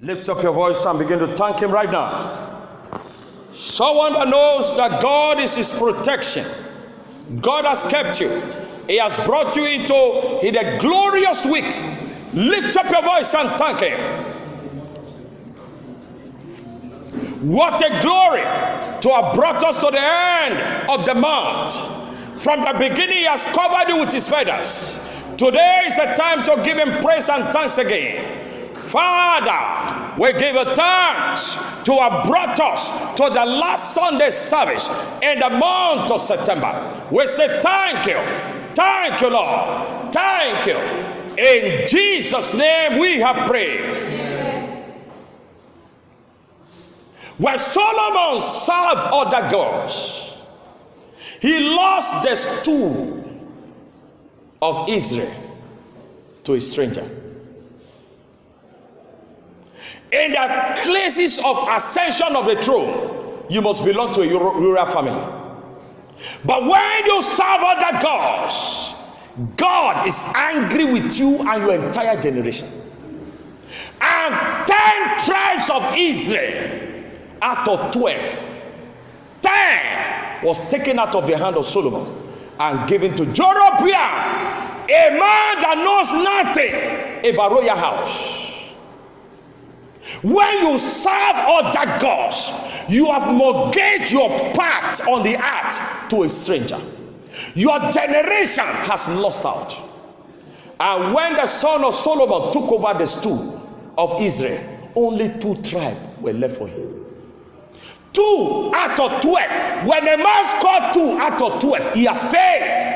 Lift up your voice and begin to thank him right now. Someone that knows that God is his protection. God has kept you. He has brought you into a glorious week. Lift up your voice and thank him. What a glory to have brought us to the end of the month. From the beginning, he has covered you with his feathers. Today is the time to give him praise and thanks again. Father, we give you thanks to have brought us to the last Sunday service in the month of September. We say thank you. Thank you, Lord. Thank you. In Jesus' name we have prayed. When Solomon served other gods, he lost the stool of Israel to a stranger. In the places of ascension of the throne, you must belong to a rural family. But when you serve other gods, God is angry with you and your entire generation. And 10 tribes of Israel out of 12, 10 was taken out of the hand of Solomon and given to Jeroboam, a man that knows nothing about royal house. When you serve other gods, you have mortgaged your part on the earth to a stranger. Your generation has lost out. And when the son of Solomon took over the stool of Israel, only 2 tribes were left for him. 2 out of 12. When a man scored 2 out of 12, he has failed.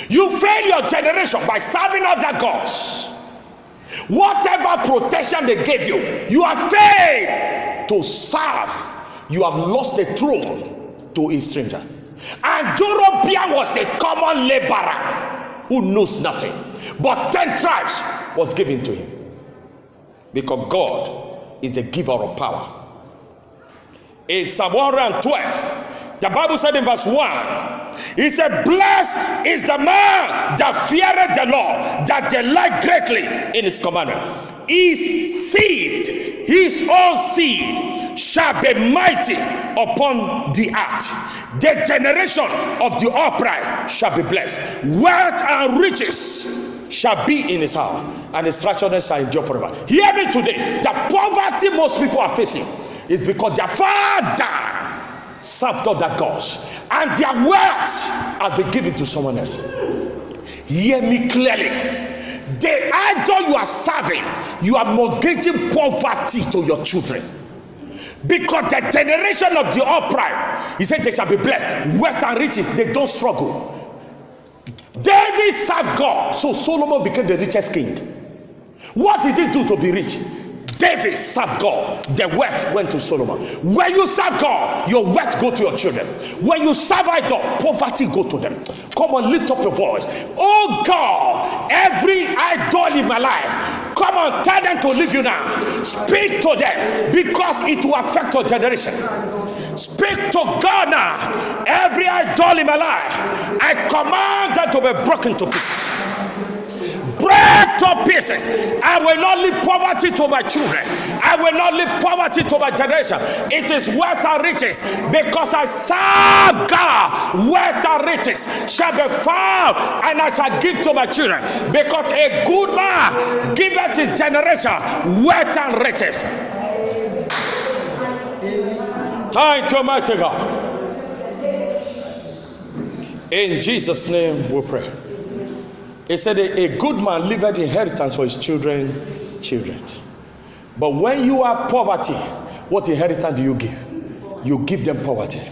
You fail your generation by serving other gods. Whatever protection they gave you, you have failed to serve. You have lost the throne to a stranger. And Jeroboam was a common laborer who knows nothing. But 10 tribes was given to him. Because God is the giver of power. In Psalm 112, the Bible said in verse 1, he said, blessed is the man that feareth the Lord, that delight greatly in his commandment. His seed, his own seed, shall be mighty upon the earth. The generation of the upright shall be blessed. Wealth and riches shall be in his house, and his righteousness shall endure forever. Hear me today. The poverty most people are facing is because their father served other gods, and their wealth has been given to someone else. Hear me clearly. The idol you are serving, you are mortgaging poverty to your children. Because the generation of the upright, he said they shall be blessed. Wealth and riches, they don't struggle. David served God, so Solomon became the richest king. What did he do to be rich? David served God. The wealth went to Solomon. When you serve God, your wealth go to your children. When you serve idol, poverty go to them. Come on, lift up your voice. Oh God, every idol in my life, come on, tell them to leave you now. Speak to them, because it will affect your generation. Speak to God now. Every idol in my life, I command them to be broken to pieces. Break to pieces. I will not leave poverty to my children. I will not leave poverty to my generation. It is wealth and riches, because I serve God. Wealth and riches shall be found, and I shall give to my children. Because a good man giveth his generation wealth and riches. Thank you, mighty God. In Jesus' name we pray. He said, a good man leaveth inheritance for his children. But when you are poverty, what inheritance do you give? You give them poverty.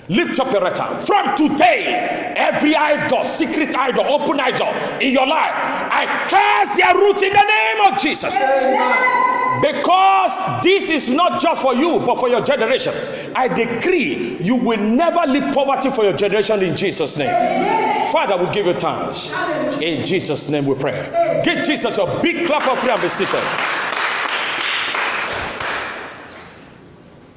Lift up your right hand. From today, every idol, secret idol, open idol in your life, I cast their roots in the name of Jesus. Because this is not just for you, but for your generation. I decree you will never leave poverty for your generation in Jesus' name. Father, we give you thanks. In Jesus' name we pray. Give Jesus a big clap of prayer and be seated.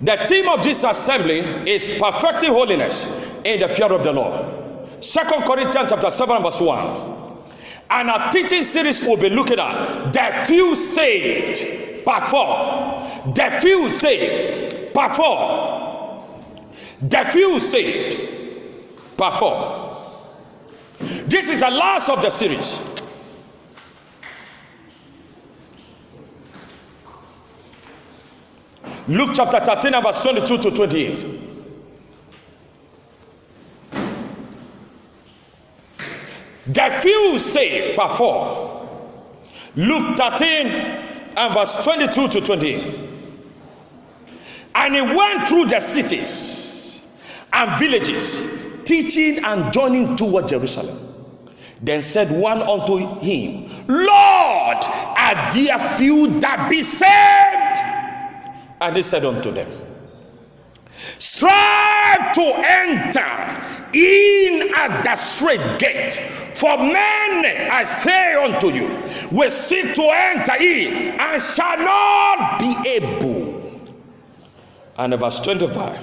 The theme of this assembly is perfecting holiness in the fear of the Lord. 2 Corinthians chapter 7 verse 1. And our teaching series will be looking at the few saved, part 4. The few saved, part 4. The few saved, part 4. This is the last of the series. Luke chapter 13 and verse 22 to 28. The few saved, part 4. Luke 13 and verse 22 to 28. And he went through the cities and villages, teaching and journeying toward Jerusalem. Then said one unto him, Lord, are there few that be saved? And he said unto them, strive to enter in at the straight gate. For many, I say unto you, will seek to enter in and shall not be able. And verse 25,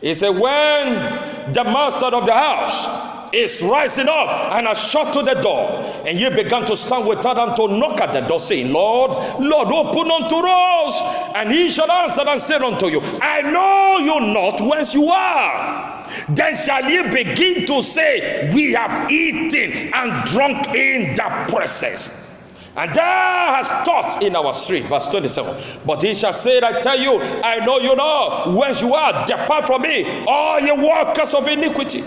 he said, when the master of the house is rising up and has shut to the door, and ye began to stand without and to knock at the door, saying, Lord, Lord, open unto us. And he shall answer and say unto you, I know you not whence you are. Then shall ye begin to say, we have eaten and drunk in the presence, and thou hast taught in our street. Verse 27. But he shall say, I tell you, I know you not whence you are. Depart from me, all ye workers of iniquity.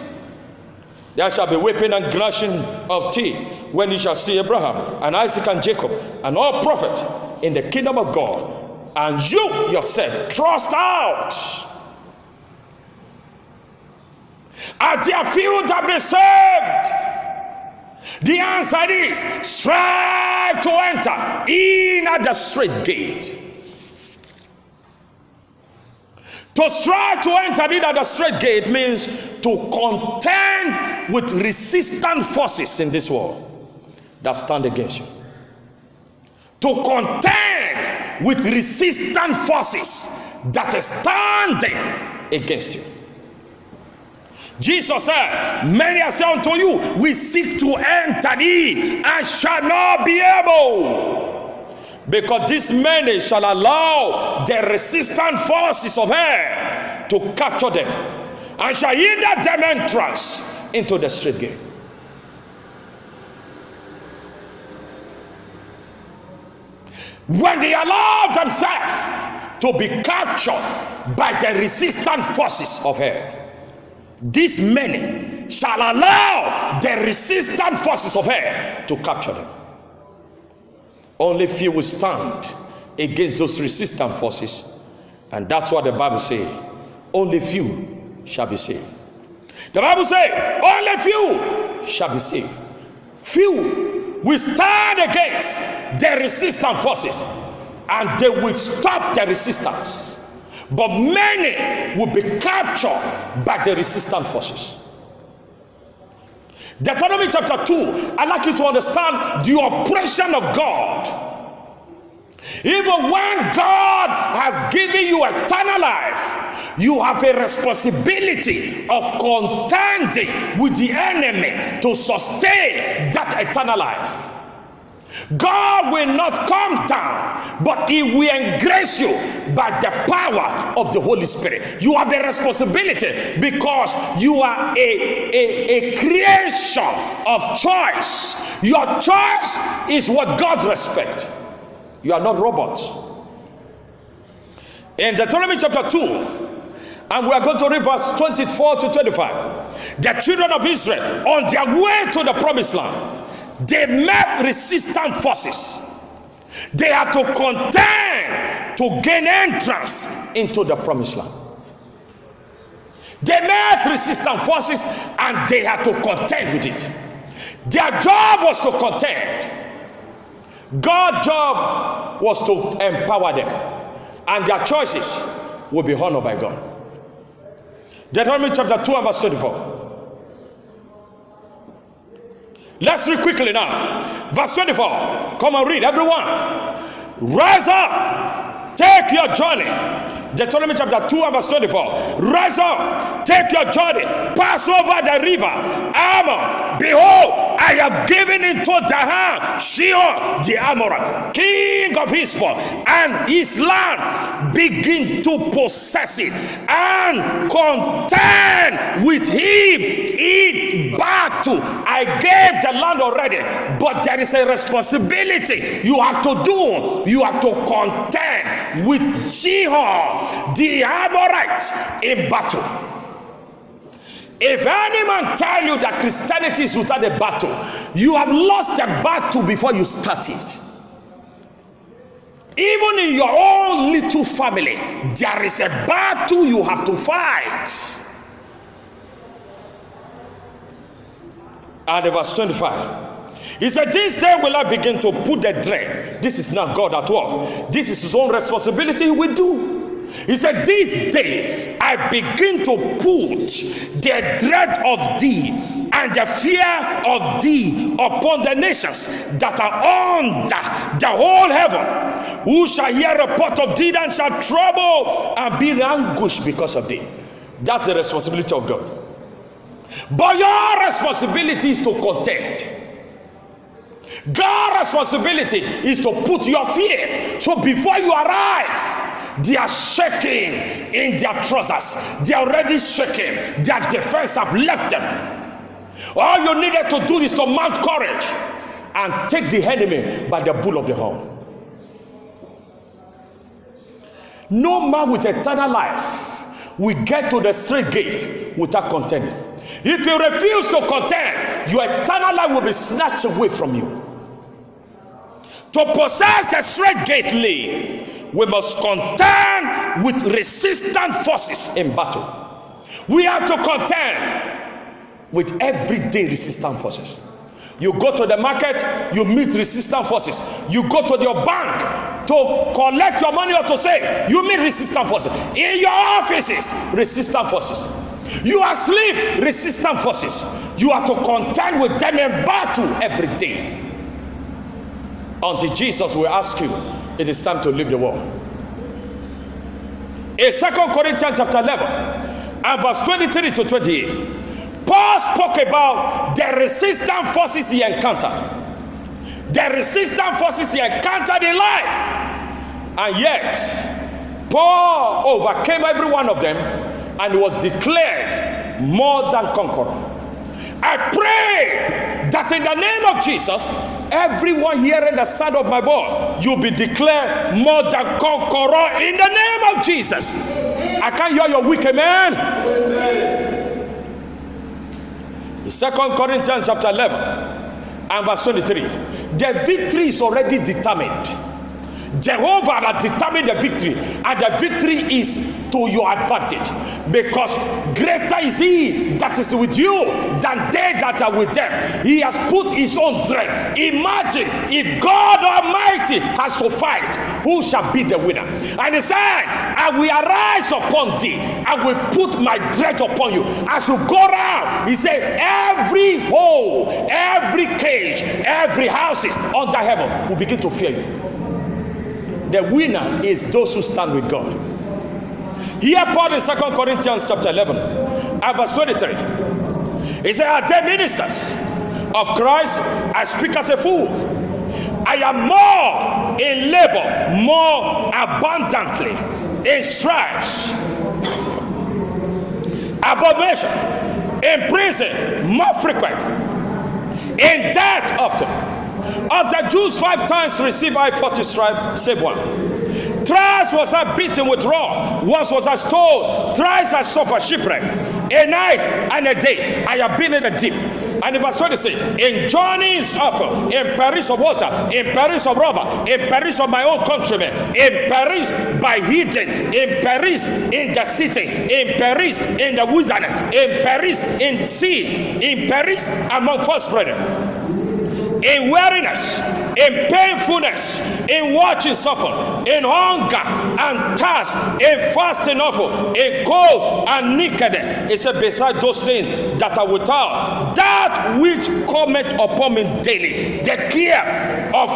There shall be weeping and gnashing of teeth when ye shall see Abraham and Isaac and Jacob and all prophets in the kingdom of God, and you yourself thrust out. Are there few that be saved? The answer is, strive to enter in at the straight gate. To strive to enter in at the straight gate means to contend with resistant forces in this world that stand against you. To contend with resistant forces that are standing against you. Jesus said, many are say unto you, we seek to enter in and shall not be able. Because these many shall allow the resistant forces of hell to capture them and shall hinder them entrance into the straight gate. When they allow themselves to be captured by the resistant forces of hell, these many shall allow the resistant forces of hell to capture them. Only few will stand against those resistant forces, and that's what the Bible says. Only few shall be saved. The Bible says, only few shall be saved. Few will stand against the resistant forces, and they will stop the resistance. But many will be captured by the resistant forces. Deuteronomy chapter 2, I'd like you to understand the operation of God. Even when God has given you eternal life, you have a responsibility of contending with the enemy to sustain that eternal life. God will not come down, but he will engrace you by the power of the Holy Spirit. You have a responsibility because you are a creation of choice. Your choice is what God respects. You are not robots. In Deuteronomy chapter 2, and we are going to read verse 24 to 25. The children of Israel, on their way to the promised land, they met resistant forces. They had to contend to gain entrance into the promised land. They met resistant forces and they had to contend with it. Their job was to contend. God's job was to empower them, and their choices will be honored by God. Deuteronomy chapter 2 and verse 24. Let's read quickly now. Verse 24. Come and read, everyone. Rise up, take your journey. Deuteronomy chapter 2 and verse 24. Rise up, take your journey, pass over the river Arnon. Behold, I have given into the hand Sihon the Amorite, king of Heshbon, and his land. Begin to possess it and contend with him in battle. I gave the land already, but there is a responsibility you have to do. You have to contend with Sihon the Amorite in battle. If any man tell you that Christianity is without a battle, you have lost the battle before you start it. Even in your own little family, there is a battle you have to fight. And verse 25, he said, this day will I begin to put the dread. This is not God at all. This is his own responsibility. He will do. He said, this day I begin to put the dread of thee and the fear of thee upon the nations that are under the whole heaven. Who shall hear a report of thee and shall trouble and be in anguish because of thee. That's the responsibility of God. But your responsibility is to contend. God's responsibility is to put your fear. So before you arrive, they are shaking in their trousers. They are already shaking. Their defense have left them. All you needed to do is to mount courage and take the enemy by the bull of the horn. No man with eternal life will get to the straight gate without contending. If you refuse to contend, your eternal life will be snatched away from you. To possess the straight gate lane, we must contend with resistant forces in battle. We have to contend with everyday resistant forces. You go to the market, you meet resistant forces. You go to your bank to collect your money or to save, you meet resistant forces. In your offices, resistant forces. You are asleep, resistant forces. You have to contend with them in battle every day. Until Jesus will ask you, it is time to leave the world. In 2 Corinthians chapter 11 and verse 23 to 28, Paul spoke about the resistant forces he encountered. The resistant forces he encountered in life. And yet, Paul overcame every one of them and was declared more than conqueror. I pray that in the name of Jesus, everyone hearing the sound of my voice, you'll be declared more than conqueror in the name of Jesus. I can't hear your weak amen. In 2 Corinthians chapter 11 and verse 23, the victory is already determined. Jehovah has determined the victory, and the victory is to your advantage, because greater is he that is with you than they that are with them. He has put his own dread. Imagine if God Almighty has to fight, who shall be the winner? And he said, I will arise upon thee, I will put my dread upon you. As you go around, he said, every hole, every cage, every houses under heaven will begin to fear you. The winner is those who stand with God. Here Paul in 2 Corinthians chapter 11 and verse 23. He said, are they ministers of Christ? I speak as a fool. I am more in labor, more abundantly, in stripes, above measure, in prison, more frequent, in death often. Of the Jews 5 times receive I 40 stripes, save one. Thrice was I beaten with rod, once was I stoned, thrice I suffered shipwreck. A night and a day I have been in the deep. And in verse 26, in journeys often, in perils of water, in perils of robber, in perils of my own countrymen, in perils by hidden, in perils in the city, in perils in the wilderness, in perils in the sea, in perils among false brethren. In weariness, in painfulness, in watching suffer, in hunger and thirst, in fasting awful, in cold and nakedness. It said, beside those things that are without, that which cometh upon me daily, the care of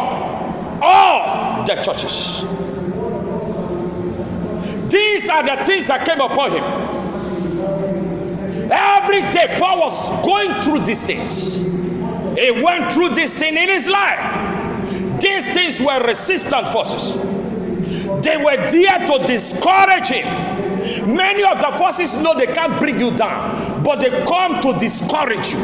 all the churches. These are the things that came upon him. Every day Paul was going through these things. He went through this thing in his life. These things were resistant forces. They were there to discourage him. Many of the forces know they can't bring you down, but they come to discourage you.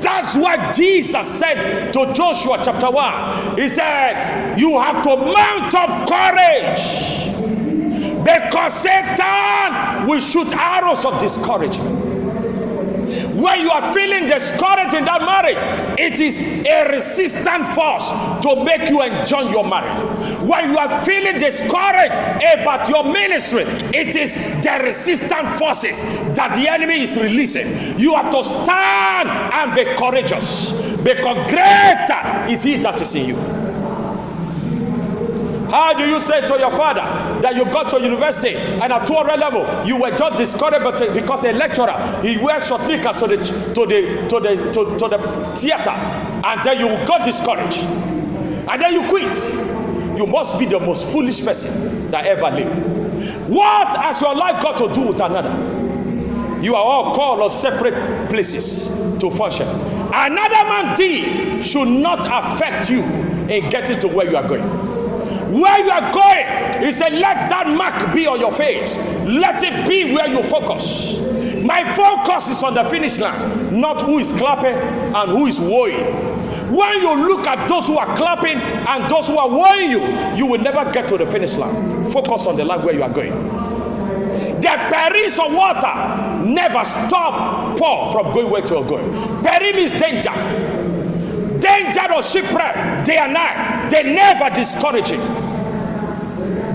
That's what Jesus said to Joshua chapter 1. He said, you have to mount up courage, because Satan will shoot arrows of discouragement. When you are feeling discouraged in that marriage, it is a resistant force to make you enjoy your marriage. When you are feeling discouraged about your ministry, it is the resistant forces that the enemy is releasing. You have to stand and be courageous, because greater is he that is in you. How do you say to your father that you got to university and at 200 level you were just discouraged because a lecturer, he wears short knickers to the theater, and then you got discouraged and then you quit? You must be the most foolish person that ever lived. What has your life got to do with another? You are all called on separate places to function. Another man's deed should not affect you in getting to where you are going. Where you are going, he said, let that mark be on your face. Let it be where you focus. My focus is on the finish line, not who is clapping and who is wooing. When you look at those who are clapping and those who are wooing you, you will never get to the finish line. Focus on the line where you are going. The perils of water never stop Paul from going where you are going. Peril means danger. Danger or shipwreck, day and night. They never discourage him.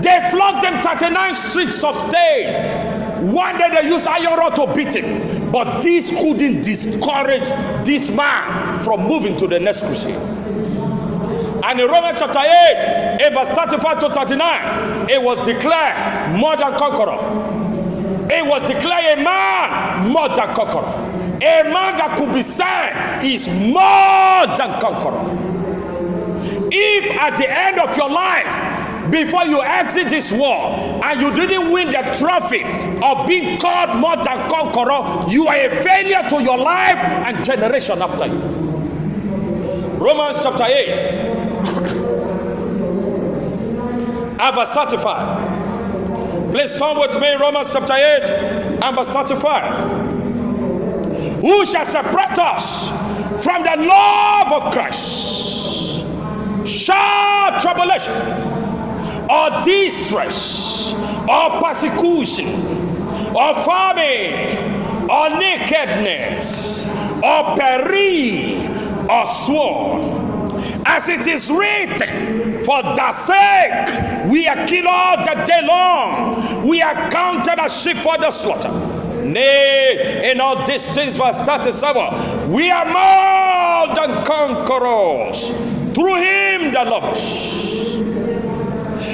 They flogged them 39 strips of stone. One day they used iron rod to beat him. But this couldn't discourage this man from moving to the next crusade. And in Romans chapter 8, in verse 35 to 39, it was declared more than conqueror. It was declared a man more than conqueror. A man that could be said is more than conqueror. If at the end of your life, before you exit this war, and you didn't win the trophy of being called more than conqueror, you are a failure to your life and generation after you. Romans chapter 8 and verse 35. Please turn with me, Romans chapter 8 and verse 35. Who shall separate us from the love of Christ? Shall tribulation, or distress, or persecution, or famine, or nakedness, or peril, or sword? As it is written, for thy sake we are killed all the day long. We are counted as sheep for the slaughter. Nay, in all these things, verse 37, we are more than conquerors through him that loved us.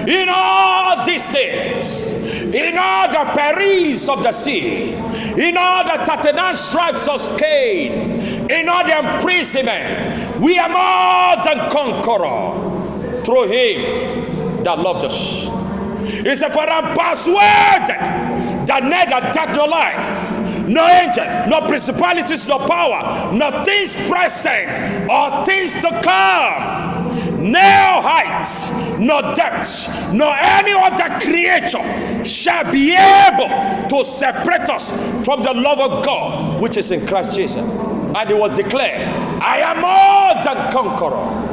In all these things, in all the perils of the sea, in all the 39 stripes of Cain, in all the imprisonment, we are more than conquerors through him that loved us. He said, for I'm persuaded that neither death nor life, no angel, no principalities, no power, no things present or things to come, no height, no depth, nor any other creature shall be able to separate us from the love of God which is in Christ Jesus. And it was declared, I am more than conqueror.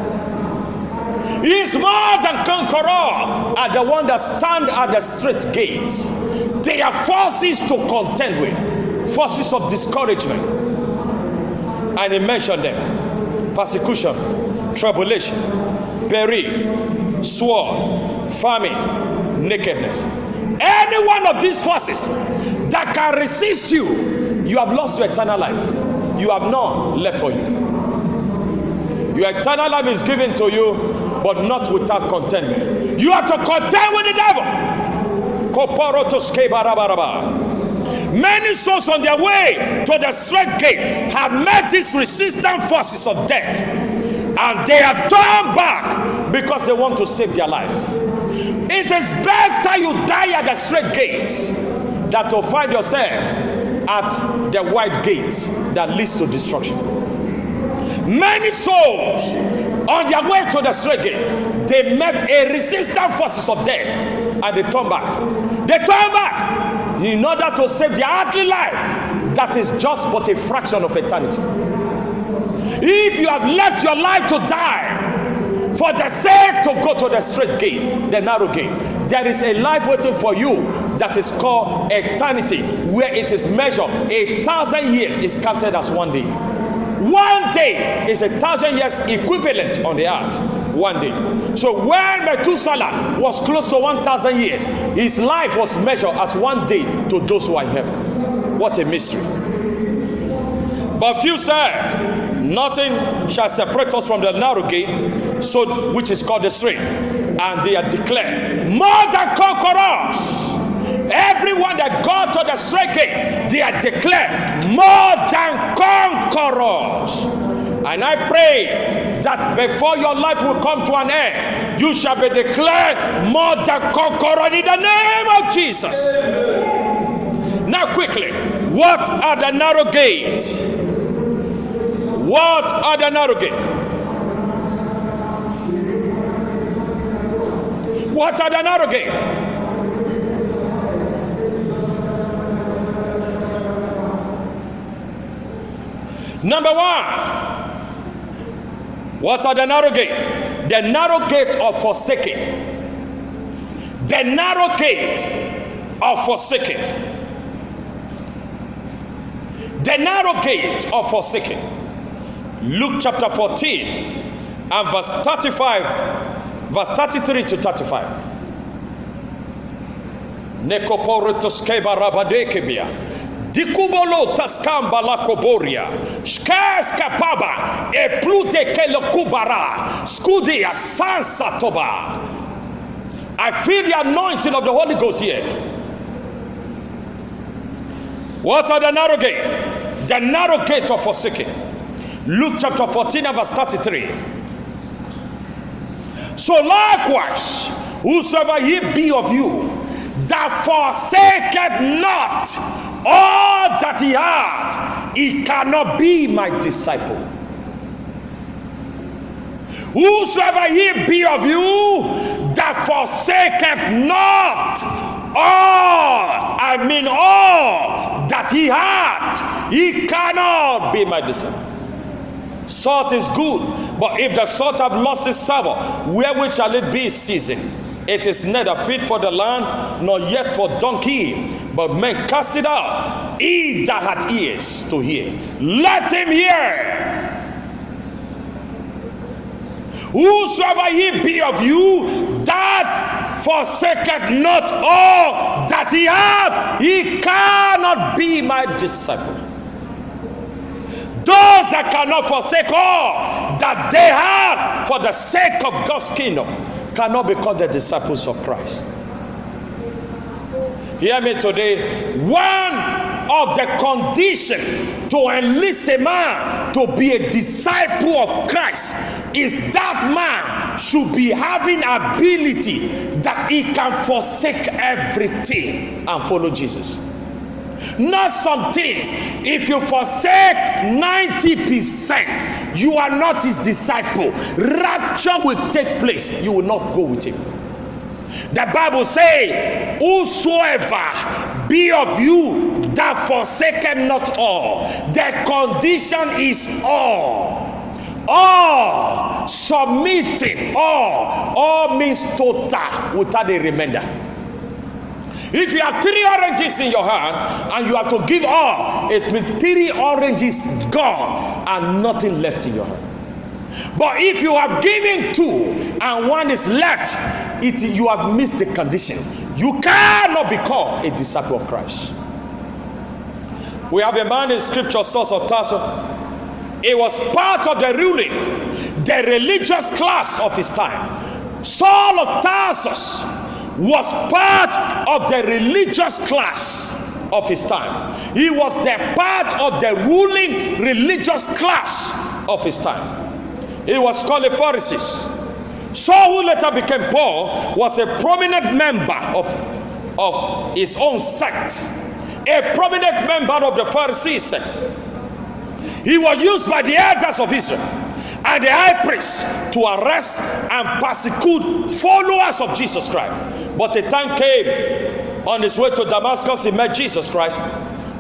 He is more than conqueror, and the one that stand at the straight gate. They are forces to contend with, forces of discouragement. And he mentioned them: persecution, tribulation, peril, sword, famine, nakedness. Any one of these forces that can resist you, you have lost your eternal life. You have none left for you. Your eternal life is given to you, but not without contentment. You have to contend with the devil. Many souls on their way to the straight gate have met these resistant forces of death, and they are turned back because they want to save their life. It is better you die at the straight gates than to find yourself at the wide gates that leads to destruction. Many souls on their way to the straight gate, they met a resistant forces of death, and they turned back. They turned back in order to save their earthly life that is just but a fraction of eternity. If you have left your life to die for the sake to go to the straight gate, the narrow gate, there is a life waiting for you that is called eternity, where it is measured. 1,000 years is counted as one day. One day is 1,000 years equivalent on the earth. One day. So when Methuselah was close to 1,000 years, his life was measured as one day to those who are in heaven. What a mystery. But few said, nothing shall separate us from the narrow gate, so which is called the straight. And they are declared more than conquerors. Everyone that got to the straight gate, they are declared more than conquerors. And I pray that before your life will come to an end, you shall be declared more than conqueror in the name of Jesus. Now quickly, what are the narrow gates? What are the narrow gates? What are the narrow gates? Number one, what are the narrow gate? The narrow gate of forsaking. The narrow gate of forsaking. The narrow gate of forsaking. Luke chapter 14 and verse 35, verse 33 to 35. Nekoporotoskeba rabadekebia. Dikubolo taskamba la koboria. Shkas kapaba. E plute kelokubara. Skudia sansa toba. I feel the anointing of the Holy Ghost here. What are the narrow gate? The narrow gate of forsaking. Luke chapter 14 and verse 33. So likewise, whosoever ye be of you, that forsaketh not all that he had, he cannot be my disciple. Whosoever ye be of you, that forsaketh not all that he had, he cannot be my disciple. Salt is good, but if the salt have lost its savor, wherewith shall it be seasoned? It is neither fit for the land, nor yet for donkey, but men cast it out. He that hath ears to hear, let him hear. Whosoever ye be of you, that forsaketh not all that he hath, he cannot be my disciple. Those that cannot forsake all that they have for the sake of God's kingdom cannot be called the disciples of Christ. Hear me today. One of the conditions to enlist a man to be a disciple of Christ is that man should be having ability that he can forsake everything and follow Jesus. Not some things. If you forsake 90%, you are not his disciple. Rapture will take place. You will not go with him. The Bible says, whosoever be of you that forsaketh not all. The condition is all. All. Submitting. All means total without a remainder. If you have 3 oranges in your hand and you have to give all, it means 3 oranges gone and nothing left in your hand. But if you have given 2 and 1 is left, you have missed the condition. You cannot become a disciple of Christ. We have a man in scripture, Saul of Tarsus. It was part of the ruling, the religious class of his time. Saul of Tarsus was part of the religious class of his time. He was the part of the ruling religious class of his time. He was called a Pharisee. Saul, who later became Paul, was a prominent member of his own sect. A prominent member of the Pharisee sect. He was used by the elders of Israel and the high priest to arrest and persecute followers of Jesus Christ. But a time came on his way to Damascus, he met Jesus Christ,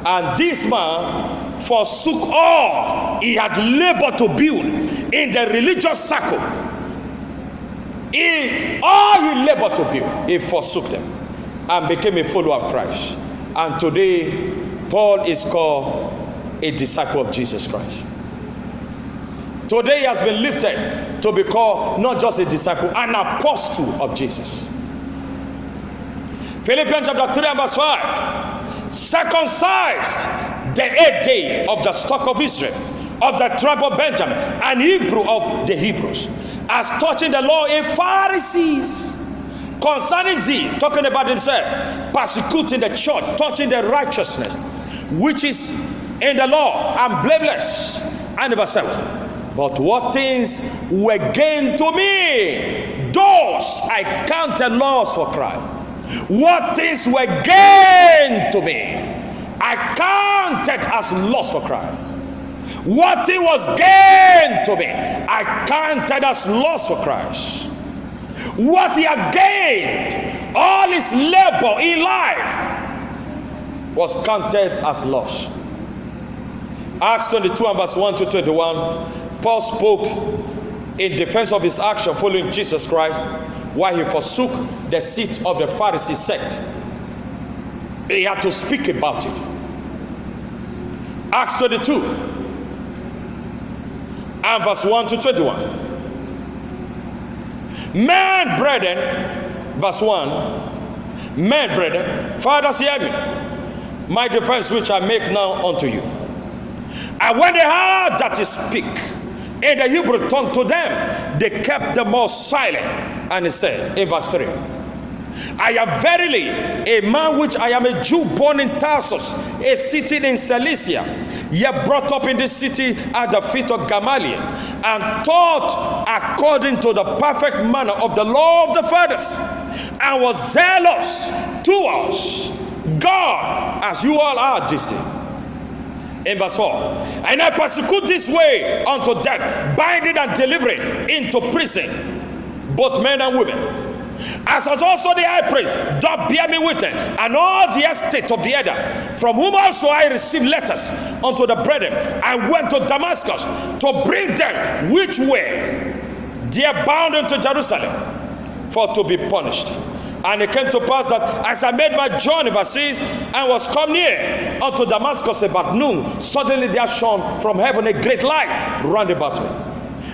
and this man forsook all he had labored to build in the religious circle. All he labored to build, he forsook them and became a follower of Christ. And today, Paul is called a disciple of Jesus Christ. Today he has been lifted to be called not just a disciple, an apostle of Jesus. Philippians chapter 3 and verse 5. Circumcised the 8th day of the stock of Israel, of the tribe of Benjamin, and Hebrew of the Hebrews, as touching the law, a Pharisees. Concerning zeal, talking about himself, persecuting the church, touching the righteousness which is in the law, and blameless. And verse 7. But what things were gained to me, those I counted loss for Christ. What things were gained to me, I counted as loss for Christ. What thing was gained to me, I counted as loss for Christ. What he had gained, all his labor in life, was counted as loss. Acts 22 and verse 1 to 21, Paul spoke in defense of his action following Jesus Christ while he forsook the seat of the Pharisee sect. He had to speak about it. Acts 22 and verse 1 to 21. Men, brethren, verse 1. Men, brethren, fathers, hear me. My defense which I make now unto you. And when they heard that he speak in the Hebrew tongue to them, they kept them all silent. And he said in verse 3, I am verily a man which I am a Jew born in Tarsus, a city in Cilicia, yet brought up in this city at the feet of Gamaliel, and taught according to the perfect manner of the law of the fathers, and was zealous towards God as you all are this day. In verse 4, and I persecute this way unto death, binding and delivering into prison both men and women. As was also the high priest doth bear me witness, and all the estate of the elder, from whom also I received letters unto the brethren, and went to Damascus to bring them which were there bound unto Jerusalem, for to be punished. And it came to pass that as I made my journey, verse 6, and was come near unto Damascus about noon, suddenly there shone from heaven a great light round about me.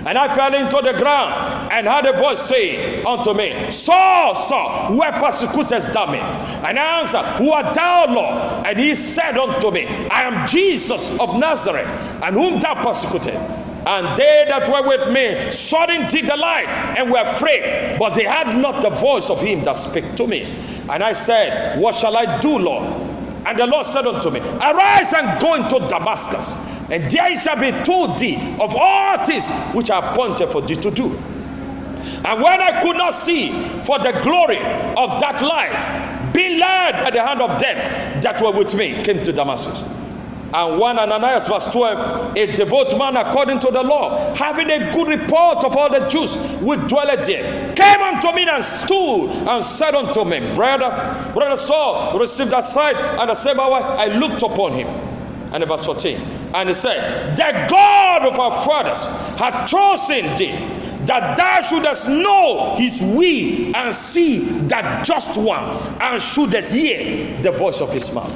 And I fell into the ground, and heard a voice saying unto me, Saul, Saul, where persecutest thou me? And I answered, Who art thou, Lord? And he said unto me, I am Jesus of Nazareth, and whom thou persecutest. And they that were with me saw indeed the light, and were afraid, but they had not the voice of him that spake to me. And I said, What shall I do, Lord? And the Lord said unto me, Arise and go into Damascus, and there it shall be told thee of all things which are appointed for thee to do. And when I could not see for the glory of that light, being led by the hand of them that were with me, came to Damascus. And one Ananias, verse 12, a devout man according to the law, having a good report of all the Jews which dwelled there, came unto me and stood and said unto me, Brother Saul, receive that sight. And the same hour I looked upon him. And in verse 14, and he said, The God of our fathers hath chosen thee, that thou shouldest know his will, and see that just one, and shouldest hear the voice of his mouth.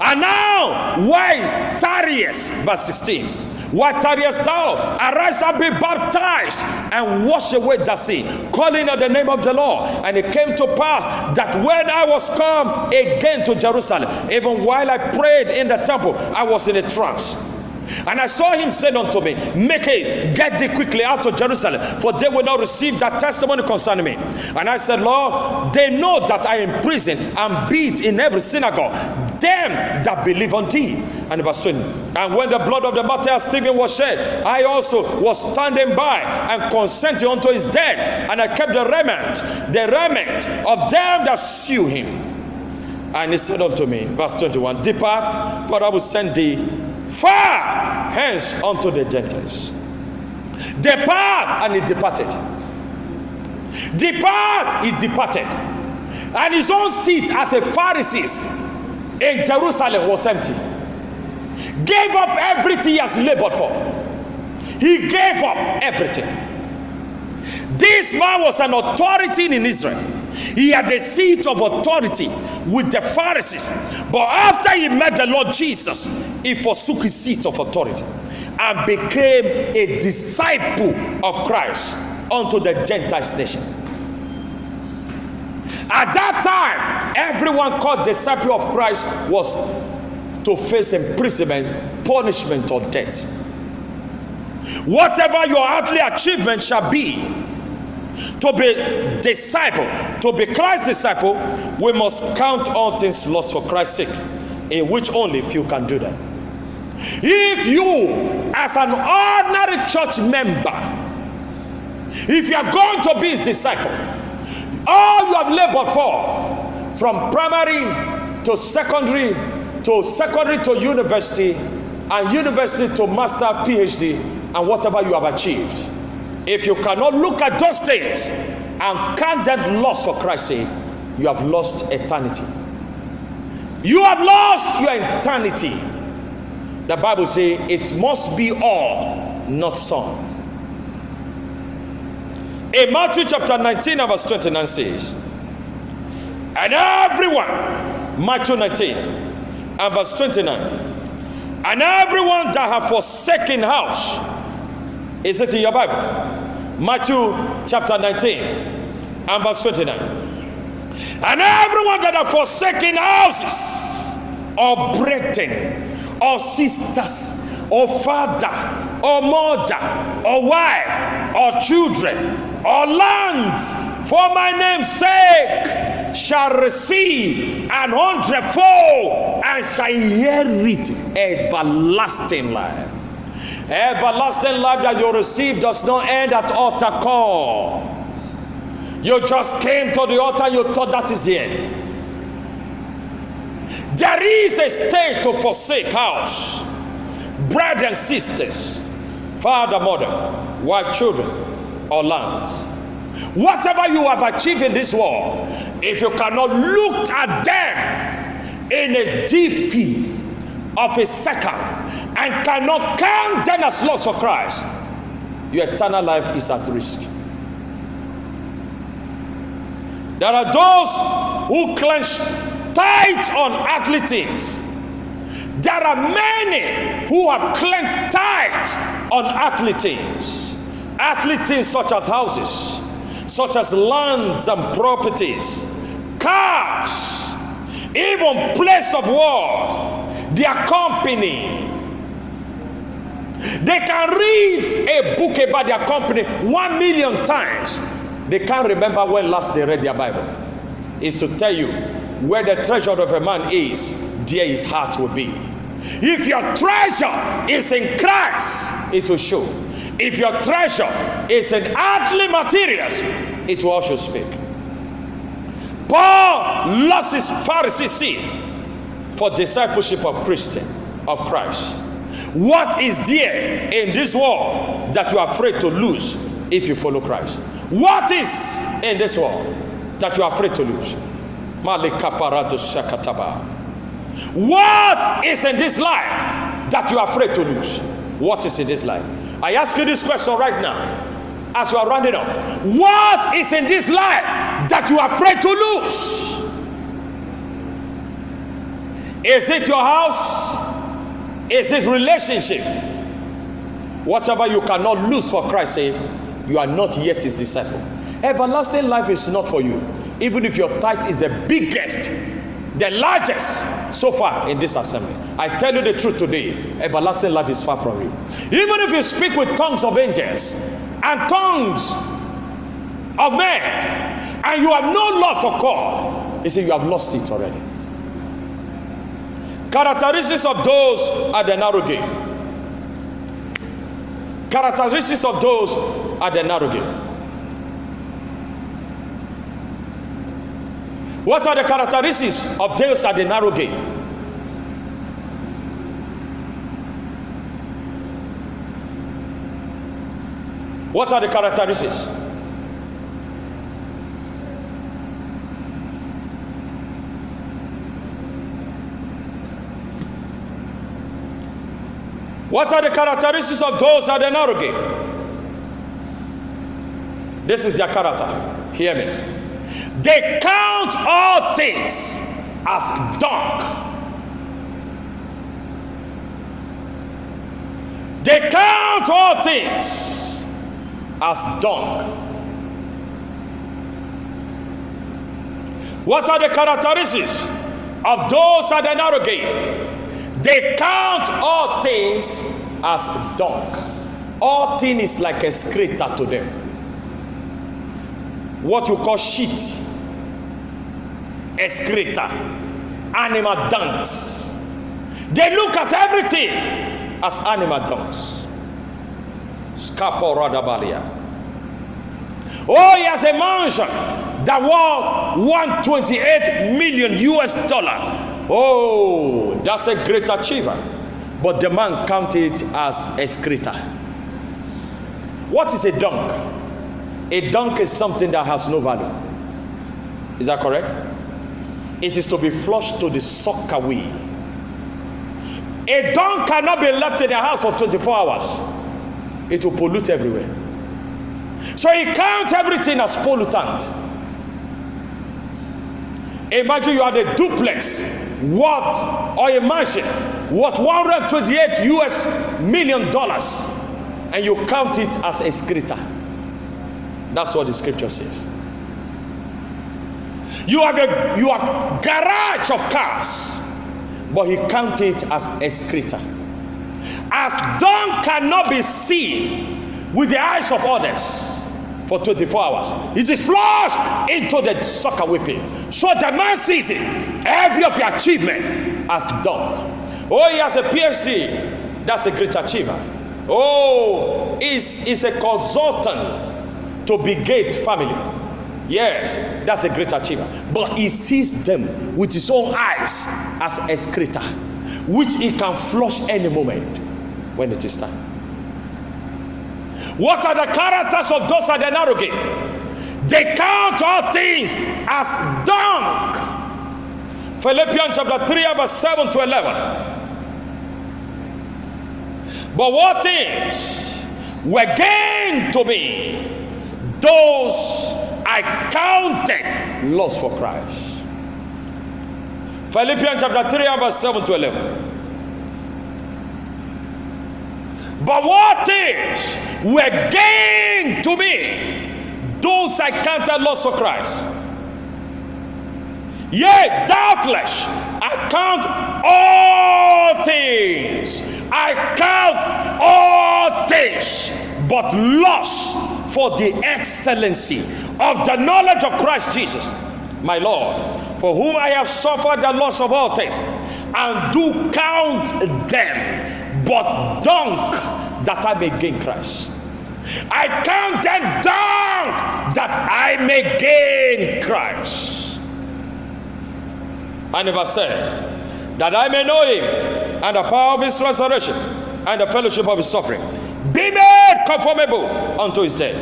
And now, why tarriest? Verse 16. Why tarriest thou? Arise and be baptized, and wash away thy sin, calling on the name of the Lord. And it came to pass that when I was come again to Jerusalem, even while I prayed in the temple, I was in a trance. And I saw him say unto me, Make haste, get thee quickly out of Jerusalem, for they will not receive that testimony concerning me. And I said, Lord, they know that I am in prison and beat in every synagogue them that believe on thee. And verse 20, and when the blood of the martyr Stephen was shed, I also was standing by and consenting unto his death, and I kept the remnant of them that slew him. And he said unto me, verse 21, Depart, for I will send thee far hence unto the Gentiles. Depart, and he departed. Depart, he departed. And his own seat as a Pharisee in Jerusalem was empty. Gave up everything he has labored for. He gave up everything. This man was an authority in Israel. He had a seat of authority with the Pharisees. But after he met the Lord Jesus, he forsook his seat of authority and became a disciple of Christ unto the Gentiles nation. At that time, everyone called disciple of Christ was to face imprisonment, punishment, or death. Whatever your earthly achievement shall be, to be disciple, to be Christ's disciple, we must count all things lost for Christ's sake, in which only few can do that. If you, as an ordinary church member, if you are going to be his disciple, all you have labored for, from primary to secondary to university, and university to master, PhD, and whatever you have achieved, if you cannot look at those things and count them lost for Christ's sake, you have lost eternity. You have lost your eternity. The Bible says it must be all, not some. In Matthew chapter 19 and verse 29 says, and everyone, Matthew 19 and verse 29, and everyone that have forsaken house, is it in your Bible? Matthew chapter 19 and verse 29. And everyone that have forsaken houses, or brethren, or sisters, or father, or mother, or wife, or children, or lands, for my name's sake, shall receive 100-fold, and shall inherit everlasting life. Everlasting life that you receive does not end at altar call. You just came to the altar, you thought that is the end. There is a stage to forsake house, brothers and sisters, father, mother, wife, children, or lands. Whatever you have achieved in this world, if you cannot look at them in a jiffy of a second and cannot count them as lost for Christ, your eternal life is at risk. There are those who clench tight on earthly things. There are many who have clenched tight on earthly things. Earthly things such as houses, such as lands and properties, cars, even place of war, their company. They can read a book about their company 1 million times. They can't remember when last they read their Bible. It's to tell you, where the treasure of a man is, there his heart will be. If your treasure is in Christ, it will show. If your treasure is in earthly materials, it will also speak. Paul lost his Pharisee seat for discipleship of Christian, of Christ. What is there in this world that you are afraid to lose if you follow Christ? What is in this world that you are afraid to lose? What is in this life that you are afraid to lose? What is in this life? I ask you this question right now as you are rounding up. What is in this life that you are afraid to lose? Is it your house? Is it relationship? Whatever you cannot lose for Christ's sake, you are not yet his disciple. Everlasting life is not for you. Even if your tithe is the biggest, the largest so far in this assembly, I tell you the truth today, everlasting life is far from you. Even if you speak with tongues of angels and tongues of men, and you have no love for God, he said you have lost it already. Characteristics of those at the narrow gate. Characteristics of those at the narrow gate. What are the characteristics of those at the narrow gate? What are the characteristics? What are the characteristics of those that are arrogant? This is their character. Hear me. They count all things as dung. They count all things as dung. What are the characteristics of those that are arrogant? They count all things as dung. All things is like a excreta to them. What you call shit, excreta, animal dungs. They look at everything as animal dungs. Scaporadabalia. Oh, he has a mansion that worth $128 million. Oh, that's a great achiever. But the man counted it as excreta. What is a dung? A dung is something that has no value. Is that correct? It is to be flushed to the sock away. A dung cannot be left in the house for 24 hours. It will pollute everywhere. So he counts everything as pollutant. Imagine you had a duplex, what, or a mansion, worth $128 million, and you count it as excreta. That's what the scripture says. You have garage of cars, but he counts it as excreta. As dung cannot be seen with the eyes of others for 24 hours, it is flushed into the sucker whipping. So the man sees it, every of your achievement, as dung. Oh, he has a PhD. That's a great achiever. Oh, he's a consultant to Bill Gates family. Yes, that's a great achiever. But he sees them with his own eyes as excreta, which he can flush any moment when it is time. What are the characters of those that are arrogant? They count all things as dung. Philippians chapter 3 verse 7 to 11. But what things were gained to me, those I counted loss for Christ. Philippians chapter 3 verse 7 to 11. But what things were gained to me, those I counted loss for Christ. Yea, doubtless, I count all things. I count all things, but loss for the excellency of the knowledge of Christ Jesus, my Lord, for whom I have suffered the loss of all things, and do count them but dung, that I may gain Christ. I count them dung, that I may gain Christ. And verse 10, that I may know him, and the power of his resurrection, and the fellowship of his suffering, be made conformable unto his death,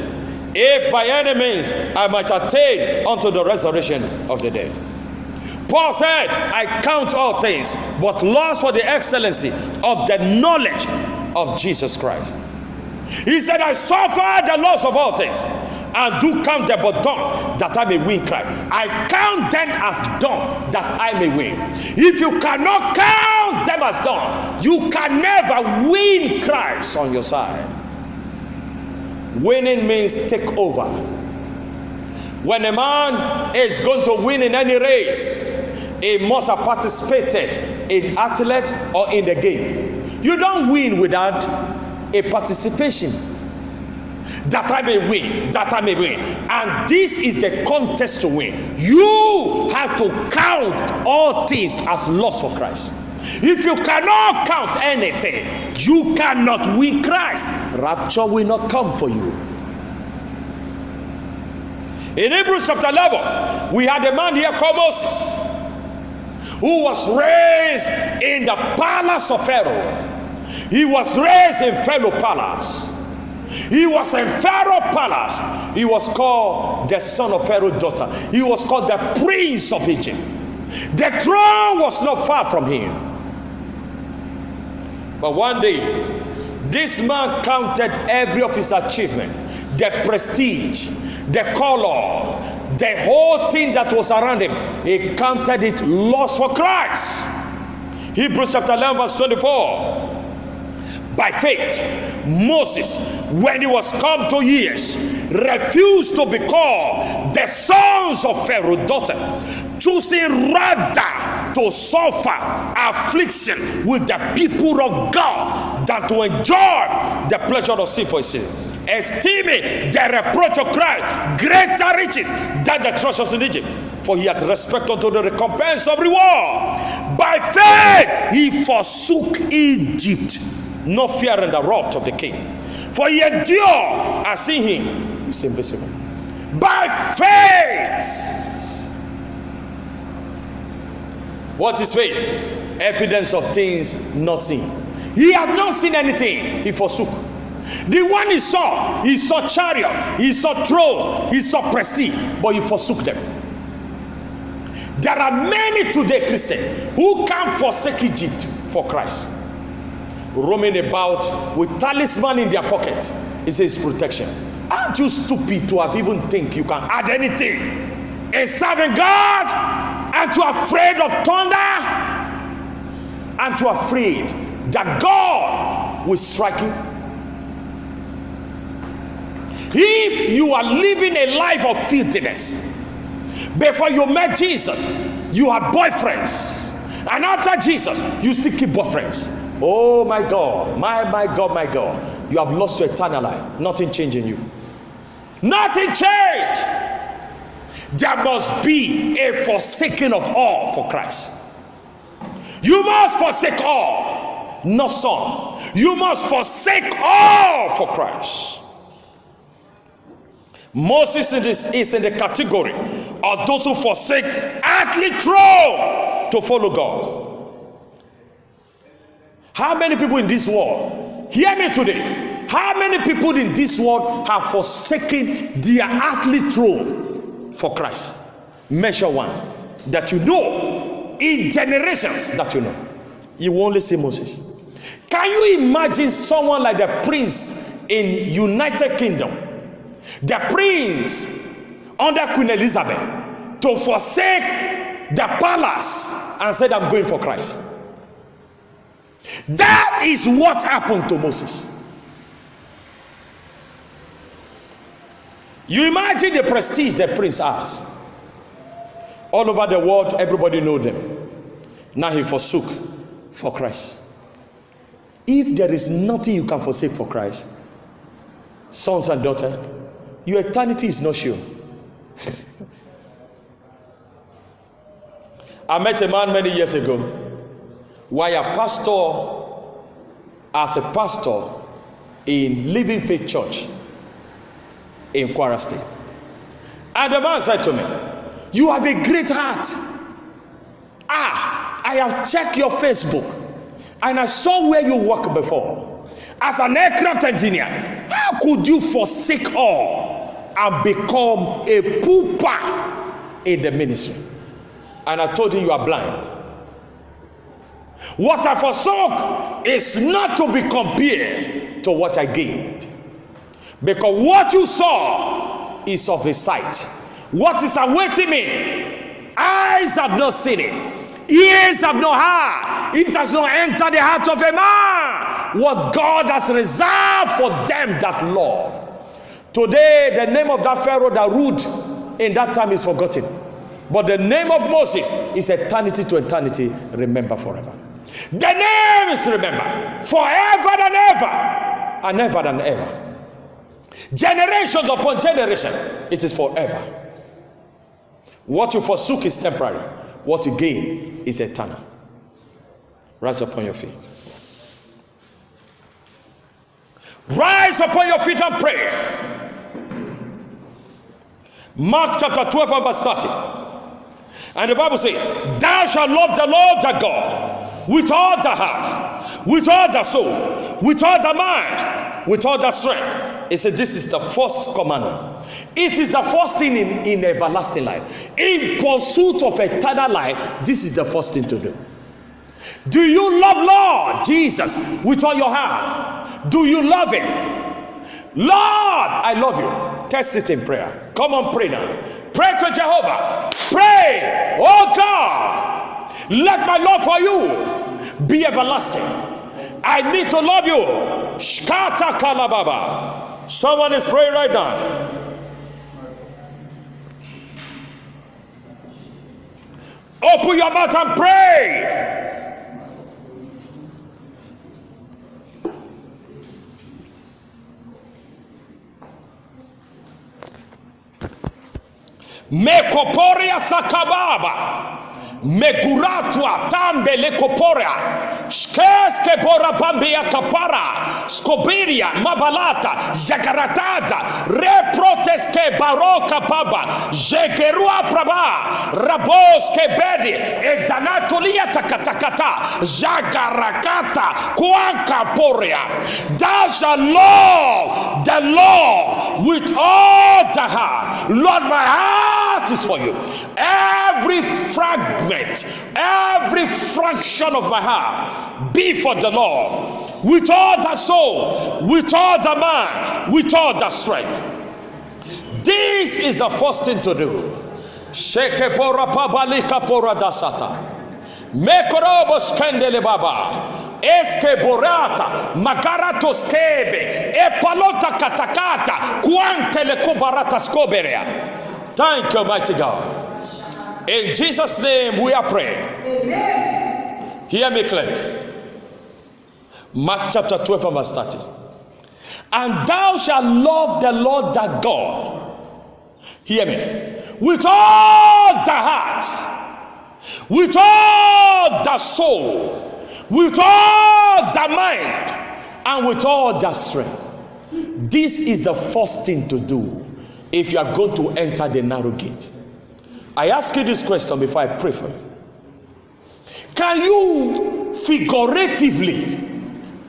if by any means I might attain unto the resurrection of the dead. Paul said, I count all things but loss for the excellency of the knowledge of Jesus Christ. He said, I suffer the loss of all things, and do count them but dung, that I may win Christ. I count them as dung, that I may win. If you cannot count them as dung, you can never win Christ on your side. Winning means take over. When a man is going to win in any race, he must have participated in athlete or in the game. You don't win without a participation. That I may win, that I may win. And this is the contest to win. You have to count all things as loss for Christ. If you cannot count anything, you cannot win Christ. Rapture will not come for you. In Hebrews chapter 11, we had a man here called Moses, who was raised in the palace of Pharaoh. He was raised in Pharaoh's palace. He was in Pharaoh's palace. He was called the son of Pharaoh's daughter. He was called the prince of Egypt. The throne was not far from him. But one day, this man counted every of his achievement, the prestige, the color, the whole thing that was around him. He counted it lost for Christ. Hebrews chapter 11 verse 24. By faith, Moses, when he was come to years, refused to be called the sons of Pharaoh's daughter, choosing rather to suffer affliction with the people of God than to enjoy the pleasure of sin for his sin, esteeming the reproach of Christ greater riches than the treasures in Egypt, for he had respect unto the recompense of reward. By faith he forsook Egypt, not fearing the wrath of the king, for he endured and seeing him is invisible. By faith. What is faith? Evidence of things not seen. He had not seen anything, he forsook. The one he saw chariot, he saw throne, he saw prestige, but he forsook them. There are many today Christians who can forsake Egypt for Christ, roaming about with talisman in their pocket. It says protection. Aren't you stupid to have even think you can add anything in serving God, and to afraid of thunder, and to afraid that God will strike you? If you are living a life of filthiness, before you met Jesus, you had boyfriends, and after Jesus, you still keep boyfriends. Oh my God, my God, my God, you have lost your eternal life. Nothing changing you. Nothing changed. There must be a forsaking of all for Christ. You must forsake all, not some. You must forsake all for Christ. Moses is in the category of those who forsake earthly throne to follow God. How many people in this world, hear me today, how many people in this world have forsaken their earthly throne for Christ? Measure one that you know, in generations that you know. You will only see Moses. Can you imagine someone like the prince in United Kingdom, the prince under Queen Elizabeth, to forsake the palace and said, I'm going for Christ? That is what happened to Moses. You imagine the prestige the prince has. All over the world, everybody knows them. Now he forsook for Christ. If there is nothing you can forsake for Christ, sons and daughters, your eternity is not sure. I met a man many years ago, while as a pastor in Living Faith Church in Kwara State. And the man said to me, you have a great heart. I have checked your Facebook and I saw where you worked before. As an aircraft engineer, how could you forsake all and become a pooper in the ministry? And I told him, you are blind. What I forsook is not to be compared to what I gained. Because what you saw is of a sight. What is awaiting me, eyes have not seen it, ears have not heard, it has not entered the heart of a man, what God has reserved for them that love. Today, the name of that Pharaoh that ruled in that time is forgotten. But the name of Moses is eternity to eternity, remember forever. The name is remembered forever and ever, and ever and ever. Generations upon generation, it is forever. What you forsook is temporary. What you gain is eternal. Rise upon your feet. Rise upon your feet and pray. Mark chapter 12 and verse 30. And the Bible says, thou shalt love the Lord thy God with all the heart, with all the soul, with all the mind, with all the strength. He said, this is the first commandment. It is the first thing in everlasting life. In pursuit of eternal life, this is the first thing to do. Do you love Lord Jesus with all your heart? Do you love him? Lord, I love you. Test it in prayer. Come on, pray now. Pray to Jehovah. Pray. Oh God, let my love for you be everlasting. I need to love you. Shkata kalababa. Someone is praying right now. Open your mouth and pray. Mekoporia sakababa. Meguratwa tambe lekoporia. Shkeske bora bambia kapara. Skobiria mabalata. Jagaratata. Reproteske baroka baba. Jegerua praba. Raboske bedi. Edanatulia takatakata. Jagarakata. Kuanka poria. Thou shalt love the Lord with all the heart. Lord, my heart is for you. Every fragment, every fraction of my heart be for the Lord, with all the soul, with all the mind, with all the strength. This is the first thing to do. Sheke pora pabalika pora dasata. Mekorobo skendele baba. Eske borata magarato skebe epalota katakata kuantele kubarata skoberea. Thank you, mighty God. In Jesus' name we are praying. Amen. Hear me clearly. Mark chapter 12 and verse 30. And thou shalt love the Lord thy God. Hear me. With all the heart, with all the soul, with all the mind, and with all the strength. This is the first thing to do if you are going to enter the narrow gate. I ask you this question before I pray for you. Can you figuratively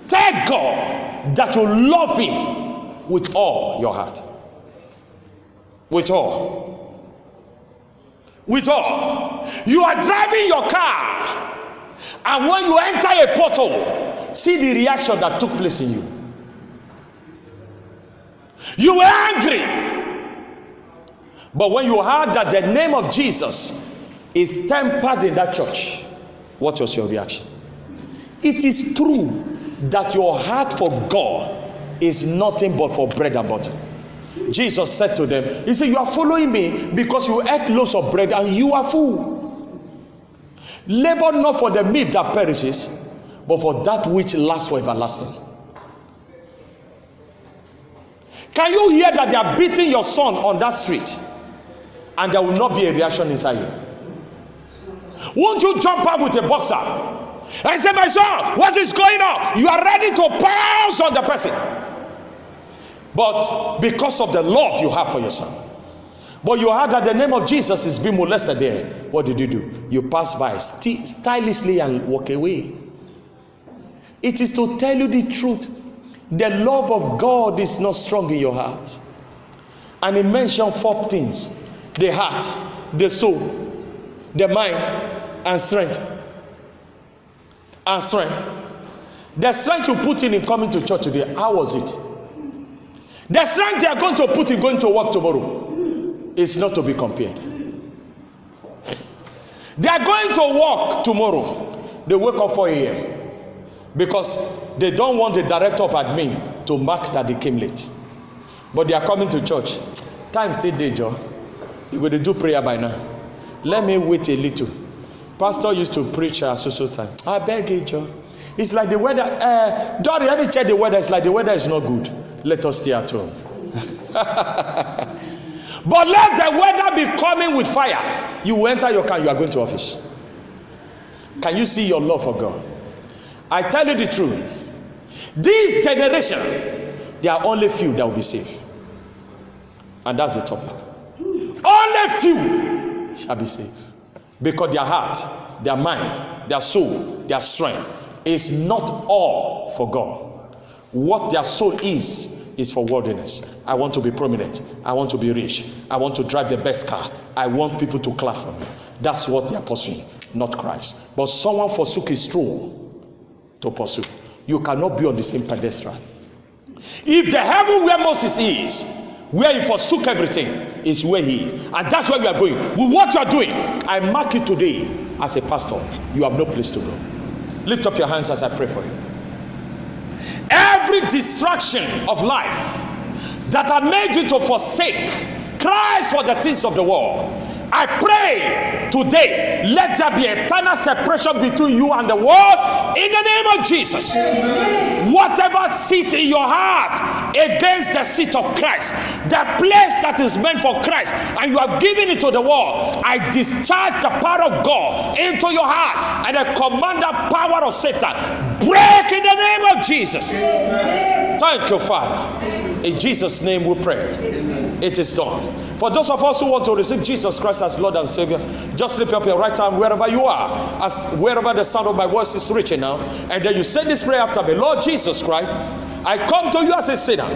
tell God that you love him with all your heart? With all. With all. You are driving your car, and when you enter a portal, see the reaction that took place in you. You were angry. But when you heard that the name of Jesus is tempered in that church, what was your reaction? It is true that your heart for God is nothing but for bread and butter. Jesus said to them, he said, you are following me because you ate loaves of bread and you are full. Labor not for the meat that perishes, but for that which lasts for everlasting. Can you hear that they are beating your son on that street? And there will not be a reaction inside you. Won't you jump up with a boxer and say, my son, what is going on? You are ready to pounce on the person. But because of the love you have for your son. But you heard that the name of Jesus is being molested there. What did you do? You pass by stylishly and walk away. It is to tell you the truth. The love of God is not strong in your heart. And he mentioned 4 things. The heart, the soul, the mind, and strength. And strength. The strength you put in coming to church today, how was it? The strength they are going to put in going to work tomorrow is not to be compared. They are going to work tomorrow. They wake up 4 a.m. because they don't want the director of admin to mark that they came late. But they are coming to church. Time still there, Joe. You go to do prayer by now. Let me wait a little. Pastor used to preach at so time. I beg you, Joe. It's like the weather. Daddy, let me check the weather. It's like the weather is not good. Let us stay at home. But let the weather be coming with fire. You will enter your car. You are going to office. Can you see your love for God? I tell you the truth. This generation, there are only few that will be saved. And that's the topic. Only few shall be saved. Because their heart, their mind, their soul, their strength is not all for God. What their soul is is for worldliness. I want to be prominent. I want to be rich. I want to drive the best car. I want people to clap for me. That's what they are pursuing, not Christ. But someone forsook his throne to pursue. You cannot be on the same pedestal. If the heaven where Moses is, where he forsook everything, is where he is, and that's where you are going, with what you are doing, I mark you today as a pastor, you have no place to go. Lift up your hands as I pray for you. Every distraction of life that have made you to forsake Christ for the things of the world, I pray today, let there be eternal separation between you and the world in the name of Jesus. Amen. Whatever sit in your heart against the seat of Christ, the place that is meant for Christ, and you have given it to the world, I discharge the power of God into your heart, and I command the power of Satan, break in the name of Jesus. Amen. Thank you, Father. In Jesus' name we pray. Amen. It is done. For those of us who want to receive Jesus Christ as Lord and Savior, just lift up your right hand wherever you are, as wherever the sound of my voice is reaching now, and then you say this prayer after me. Lord Jesus Christ, I come to you as a sinner.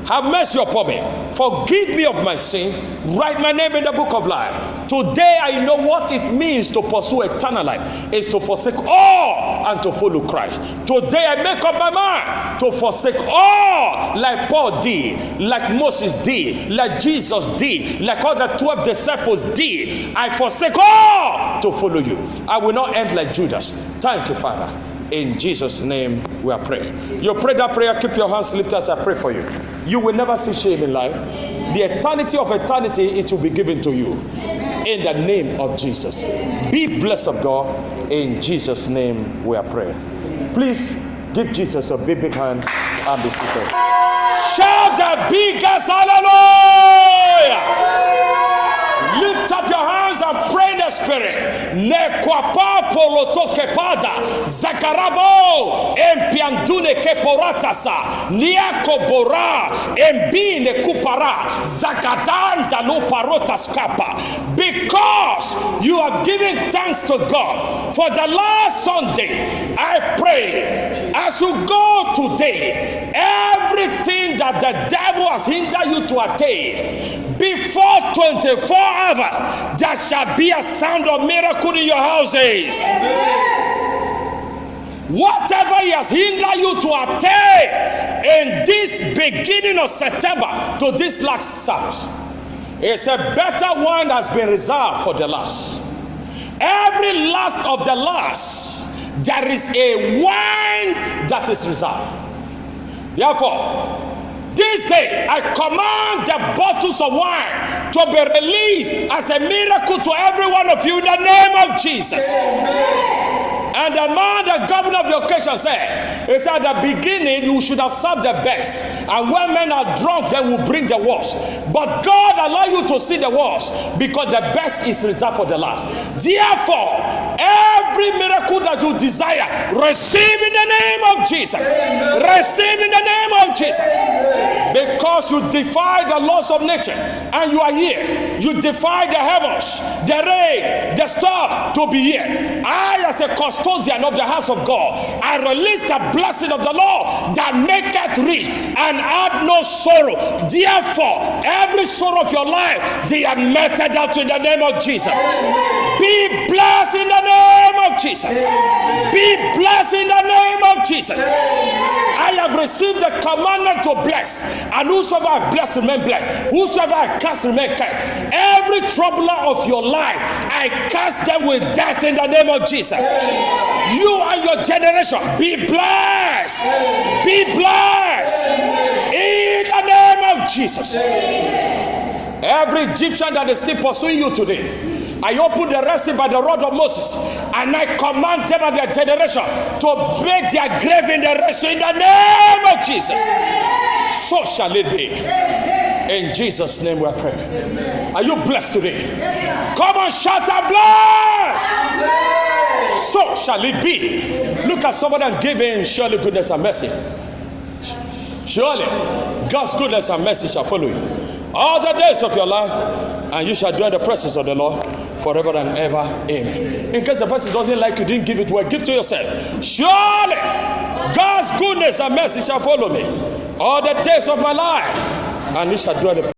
Have mercy upon me. Forgive me of my sin. Write my name in the book of life. Today I know what it means to pursue eternal life. Is to forsake all and to follow Christ. Today I make up my mind to forsake all, like Paul did, like Moses did, like Jesus did, like all the 12 disciples did. I forsake all to follow you. I will not end like Judas. Thank you, Father. In Jesus' name we are praying. You pray that prayer, keep your hands lifted as I pray for you. You will never see shame in life. The eternity of eternity, it will be given to you. In the name of Jesus. Be blessed of God. In Jesus' name we are praying. Please give Jesus a big hand and be seated. Shout the biggest hallelujah! Lift up your hands and pray in the Spirit. Nekwapa polotoke pada zakarabo empiandune keporatasa niako bora embine kupara zakatanta no parotaskapa. Because you have given thanks to God for the last Sunday, I pray as you go today, everything that the devil has hindered you to attain, before 24 hours, there shall be a sound of miracle in your houses. Whatever he has hindered you to attain in this beginning of September to this last service, it's a better one that's been reserved for the last. Every last of the last, there is a wine that is reserved. Therefore, this day, I command the bottles of wine to be released as a miracle to every one of you in the name of Jesus. Amen. And the man, the governor of the occasion said, he said at the beginning, you should have served the best. And when men are drunk, they will bring the worst. But God allow you to see the worst because the best is reserved for the last. Therefore, every miracle that you desire, receive in the name of Jesus. Amen. Receive in the name of Jesus. Amen. Because you defy the laws of nature and you are here. You defy the heavens, the rain, the storm to be here. I, as a custodian of the house of God, I release the blessing of the Lord that maketh rich and add no sorrow. Therefore, every sorrow of your life, they are meted out in the name of Jesus. Be blessed in the name of Jesus. Be blessed in the name of Jesus. I have received the commandment to bless, and whosoever I bless remain blessed. Whosoever I cast remain cast. Every troubler of your life, I cast them with death in the name of Jesus. You and your generation, be blessed. Be blessed in the name of Jesus. Every Egyptian that is still pursuing you today, I open the Red Sea by the rod of Moses, and I command them and their generation to break their grave in the Red Sea in the name of Jesus. So shall it be. In Jesus' name we are praying. Are you blessed today? Come on, shout and bless. So shall it be. Look at somebody and give him surely goodness and mercy. Surely God's goodness and mercy shall follow you all the days of your life, and you shall dwell in the presence of the Lord forever and ever. Amen. In case the person doesn't like you, didn't give it well, give to yourself. Surely God's goodness and mercy shall follow me all the days of my life, and we shall dwell in the